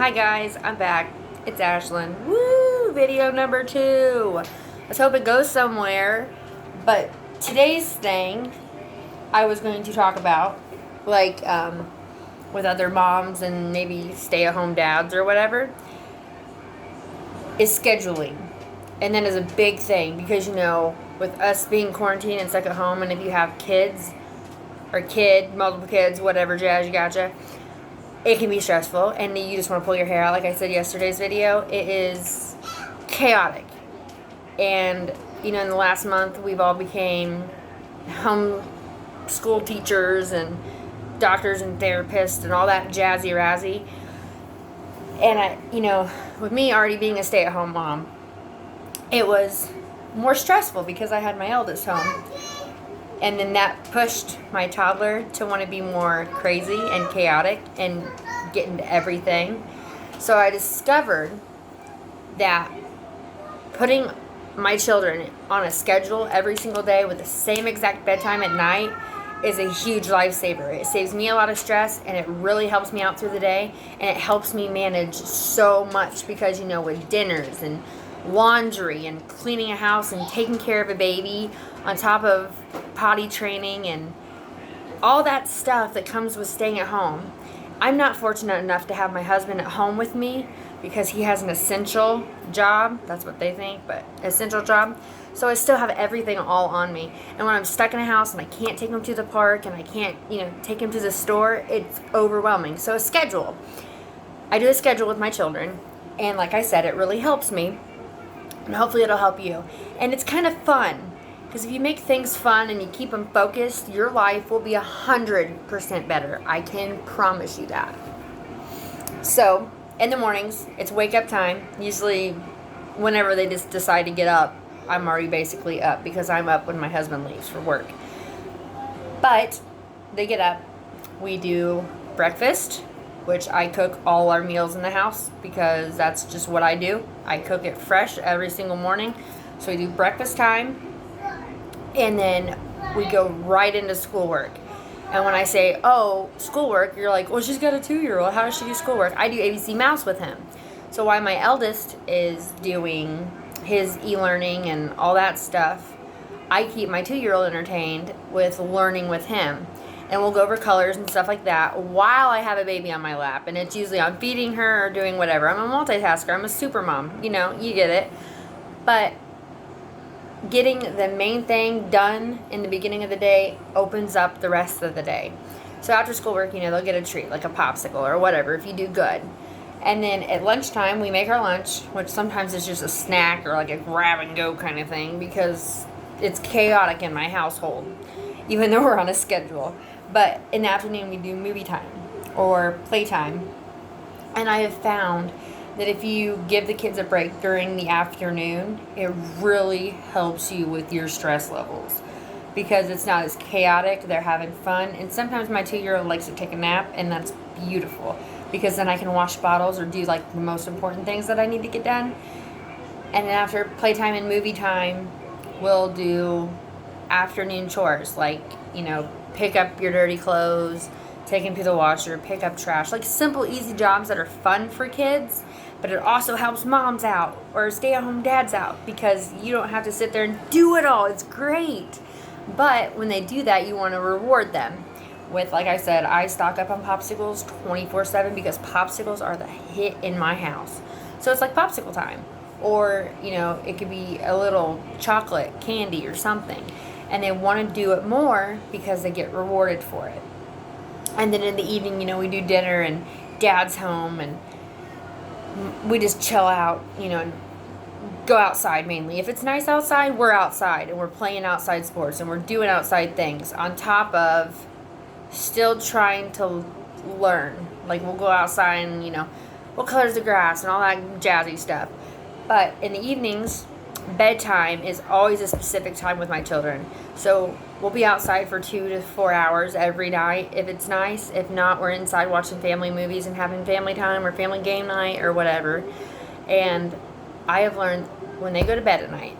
Hi guys, I'm back. It's Ashlyn. Woo! Video number 2. Let's hope it goes somewhere. But today's thing I was going to talk about, like, with other moms and maybe stay-at-home dads or whatever, is scheduling. And that is a big thing because, with us being quarantined and stuck at home, and if you have kids, or multiple kids, whatever jazz you gotcha, it can be stressful and you just want to pull your hair out. Like I said yesterday's video, it is chaotic. And in the last month we've all became home school teachers and doctors and therapists and all that jazzy razzy. And with me already being a stay-at-home mom, it was more stressful because I had my eldest home. And then that pushed my toddler to want to be more crazy and chaotic and get into everything. So I discovered that putting my children on a schedule every single day with the same exact bedtime at night is a huge lifesaver. It saves me a lot of stress and it really helps me out through the day, and it helps me manage so much because with dinners and laundry and cleaning a house and taking care of a baby on top of potty training and all that stuff that comes with staying at home. I'm not fortunate enough to have my husband at home with me because he has an essential job. That's what they think, but essential job. So I still have everything all on me. And when I'm stuck in a house and I can't take him to the park and I can't, take him to the store, it's overwhelming. So a schedule. I do a schedule with my children, and like I said, it really helps me. And hopefully it'll help you. And it's kind of fun. Because if you make things fun and you keep them focused, your life will be 100% better. I can promise you that. So, in the mornings, it's wake up time. Usually, whenever they just decide to get up, I'm already basically up because I'm up when my husband leaves for work. But, they get up. We do breakfast, which I cook all our meals in the house because that's just what I do. I cook it fresh every single morning. So we do breakfast time. And then we go right into schoolwork. And when I say, schoolwork, you're like, well, she's got a 2-year-old. How does she do schoolwork? I do ABC Mouse with him. So while my eldest is doing his e-learning and all that stuff, I keep my 2-year-old entertained with learning with him. And we'll go over colors and stuff like that while I have a baby on my lap. And it's usually I'm feeding her or doing whatever. I'm a multitasker. I'm a super mom. You get it. But getting the main thing done in the beginning of the day opens up the rest of the day. So after schoolwork, they'll get a treat, like a popsicle or whatever if you do good. And then at lunchtime, we make our lunch, which sometimes is just a snack or like a grab and go kind of thing because it's chaotic in my household, even though we're on a schedule. But in the afternoon, we do movie time or playtime. And I have found that if you give the kids a break during the afternoon, it really helps you with your stress levels because it's not as chaotic. They're having fun. And sometimes my 2-year-old likes to take a nap, and that's beautiful because then I can wash bottles or do like the most important things that I need to get done. And then after playtime and movie time, we'll do afternoon chores like, pick up your dirty clothes, take them to the washer, pick up trash, like simple, easy jobs that are fun for kids. But it also helps moms out or stay-at-home dads out because you don't have to sit there and do it all. It's great. But when they do that, you want to reward them with, like I said, I stock up on popsicles 24/7 because popsicles are the hit in my house. So it's like popsicle time. Or, it could be a little chocolate candy or something. And they want to do it more because they get rewarded for it. And then in the evening, we do dinner and dad's home and we just chill out, and go outside mainly. If it's nice outside, we're outside and we're playing outside sports and we're doing outside things on top of still trying to learn. Like we'll go outside and, what color's the grass and all that jazzy stuff. But in the evenings, bedtime is always a specific time with my children. So we'll be outside for 2 to 4 hours every night if it's nice. If not, we're inside watching family movies and having family time or family game night or whatever. And I have learned when they go to bed at night,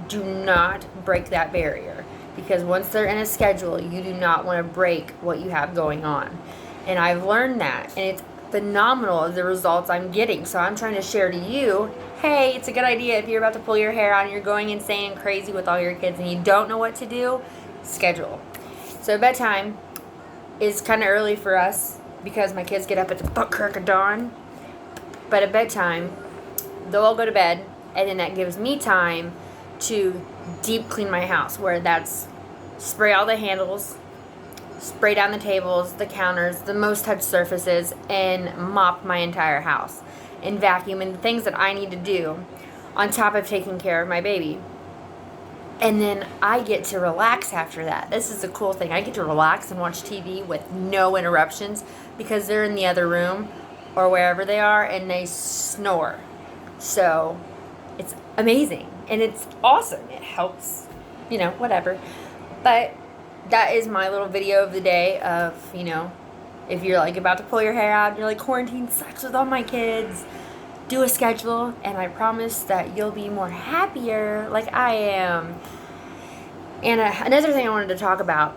do not break that barrier. Because once they're in a schedule, you do not want to break what you have going on. And I've learned that. And it's phenomenal the results I'm getting. So I'm trying to share to you, hey, it's a good idea if you're about to pull your hair out and you're going insane and crazy with all your kids and you don't know what to do, schedule. So bedtime is kind of early for us because my kids get up at the butt crack of dawn. But at bedtime, they'll all go to bed, and then that gives me time to deep clean my house, where that's spray all the handles, spray down the tables, the counters, the most touched surfaces, and mop my entire house, and vacuum, and the things that I need to do on top of taking care of my baby. And then I get to relax after that. This is the cool thing. I get to relax and watch TV with no interruptions because they're in the other room or wherever they are and they snore. So it's amazing and it's awesome. It helps, whatever. But that is my little video of the day of, if you're like about to pull your hair out and you're like, quarantine sucks with all my kids, do a schedule, and I promise that you'll be more happier like I am. And another thing I wanted to talk about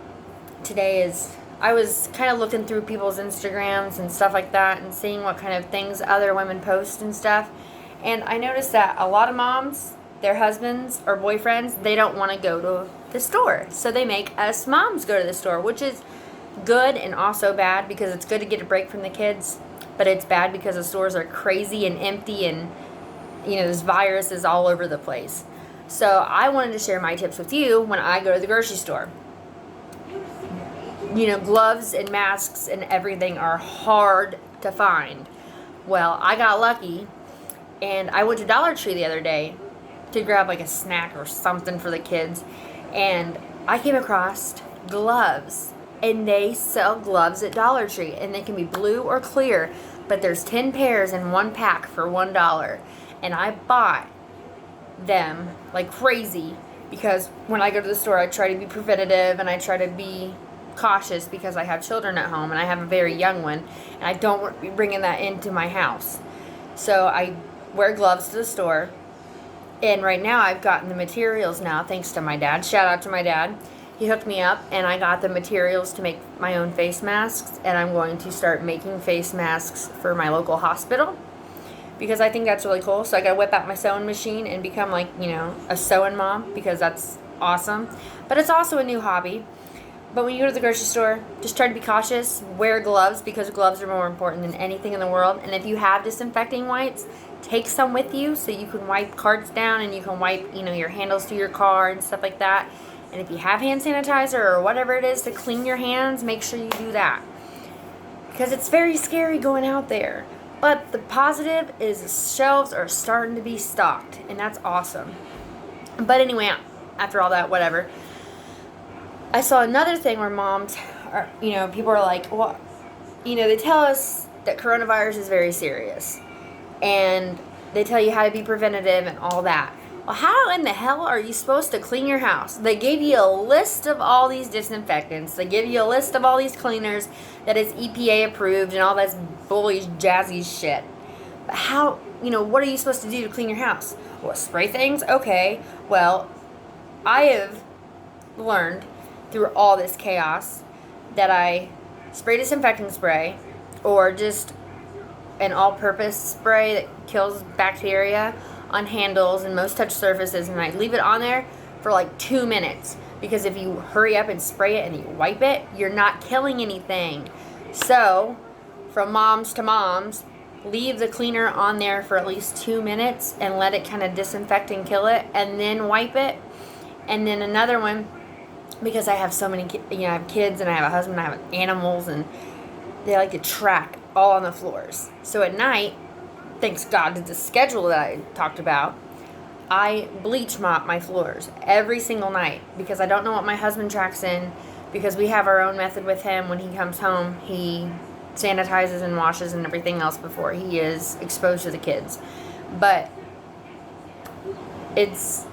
today is I was kind of looking through people's Instagrams and stuff like that and seeing what kind of things other women post and stuff. And I noticed that a lot of moms, their husbands or boyfriends, they don't want to go to the store. So they make us moms go to the store, which is good and also bad because it's good to get a break from the kids. But it's bad because the stores are crazy and empty and, there's viruses all over the place. So I wanted to share my tips with you when I go to the grocery store. Gloves and masks and everything are hard to find. Well, I got lucky and I went to Dollar Tree the other day to grab like a snack or something for the kids. And I came across gloves. And they sell gloves at Dollar Tree. And they can be blue or clear. But there's 10 pairs in one pack for $1. And I bought them like crazy. Because when I go to the store, I try to be preventative. And I try to be cautious because I have children at home. And I have a very young one. And I don't want to be bringing that into my house. So I wear gloves to the store. And right now I've gotten the materials now thanks to my dad. Shout out to my dad. He hooked me up and I got the materials to make my own face masks, and I'm going to start making face masks for my local hospital because I think that's really cool. So I gotta whip out my sewing machine and become like, a sewing mom because that's awesome. But it's also a new hobby. But when you go to the grocery store, just try to be cautious. Wear gloves because gloves are more important than anything in the world. And if you have disinfecting wipes, take some with you so you can wipe carts down and you can wipe, your handles to your car and stuff like that. And if you have hand sanitizer or whatever it is to clean your hands, make sure you do that. Because it's very scary going out there. But the positive is the shelves are starting to be stocked. And that's awesome. But anyway, after all that, whatever. I saw another thing where moms are, people are like, well, they tell us that coronavirus is very serious. And they tell you how to be preventative and all that. Well, how in the hell are you supposed to clean your house? They gave you a list of all these disinfectants. They give you a list of all these cleaners that is EPA approved and all that bullish, jazzy shit. But how, what are you supposed to do to clean your house? Well, spray things? Okay. Well, I have learned through all this chaos that I spray disinfecting spray or just an all-purpose spray that kills bacteria on handles and most touch surfaces, and I leave it on there for like 2 minutes because if you hurry up and spray it and you wipe it, you're not killing anything. So from moms to moms, leave the cleaner on there for at least 2 minutes and let it kind of disinfect and kill it, and then wipe it. And then another one, because I have so many I have kids and I have a husband, I have animals, and they like to track all on the floors. So at night, thanks God to the schedule that I talked about, I bleach mop my floors every single night because I don't know what my husband tracks in, because we have our own method with him. When he comes home, he sanitizes and washes and everything else before he is exposed to the kids. But it's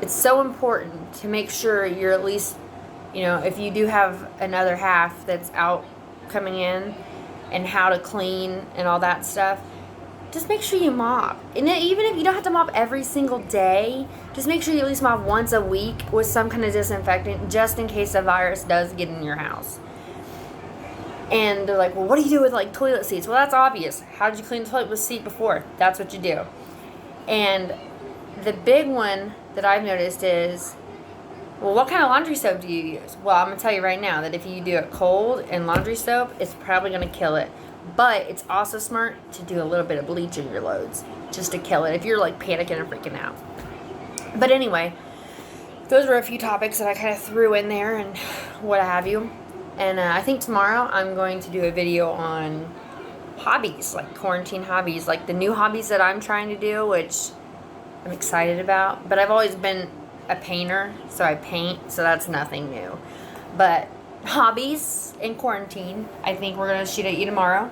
so important to make sure you're at least, if you do have another half that's out coming in and how to clean and all that stuff, just make sure you mop. And even if you don't have to mop every single day, just make sure you at least mop once a week with some kind of disinfectant just in case a virus does get in your house. And they're like, well, what do you do with like toilet seats? Well, that's obvious. How did you clean the toilet seat before? That's what you do. And the big one that I've noticed is, well, what kind of laundry soap do you use? Well, I'm going to tell you right now that if you do it cold in laundry soap, it's probably going to kill it. But it's also smart to do a little bit of bleach in your loads just to kill it if you're like panicking and freaking out. But anyway, those were a few topics that I kind of threw in there and what have you. And I think tomorrow I'm going to do a video on hobbies, like quarantine hobbies, like the new hobbies that I'm trying to do, which I'm excited about. But I've always been a painter, so I paint, so that's nothing new. But hobbies in quarantine, I think we're going to shoot at you tomorrow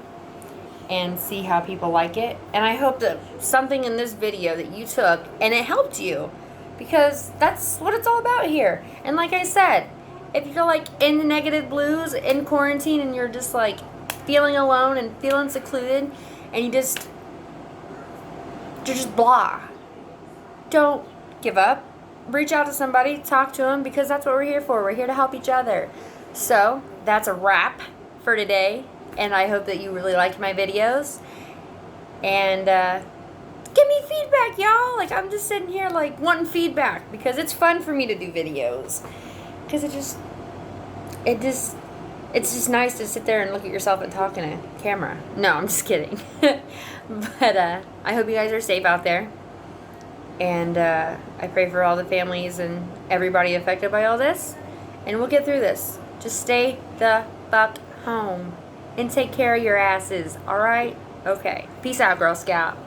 and see how people like it. And I hope that something in this video that you took and it helped you, because that's what it's all about here. And like I said, if you're like in the negative blues in quarantine and you're just like feeling alone and feeling secluded and you're just blah, don't give up. Reach out to somebody, talk to them, because that's what we're here for. We're here to help each other. So that's a wrap for today, and I hope that you really liked my videos. And give me feedback, y'all. Like, I'm just sitting here like wanting feedback because it's fun for me to do videos. Because it's just nice to sit there and look at yourself and talk in a camera. No, I'm just kidding. But I hope you guys are safe out there. And I pray for all the families and everybody affected by all this. And we'll get through this. Just stay the fuck home. And take care of your asses, alright? Okay. Peace out, Girl Scout.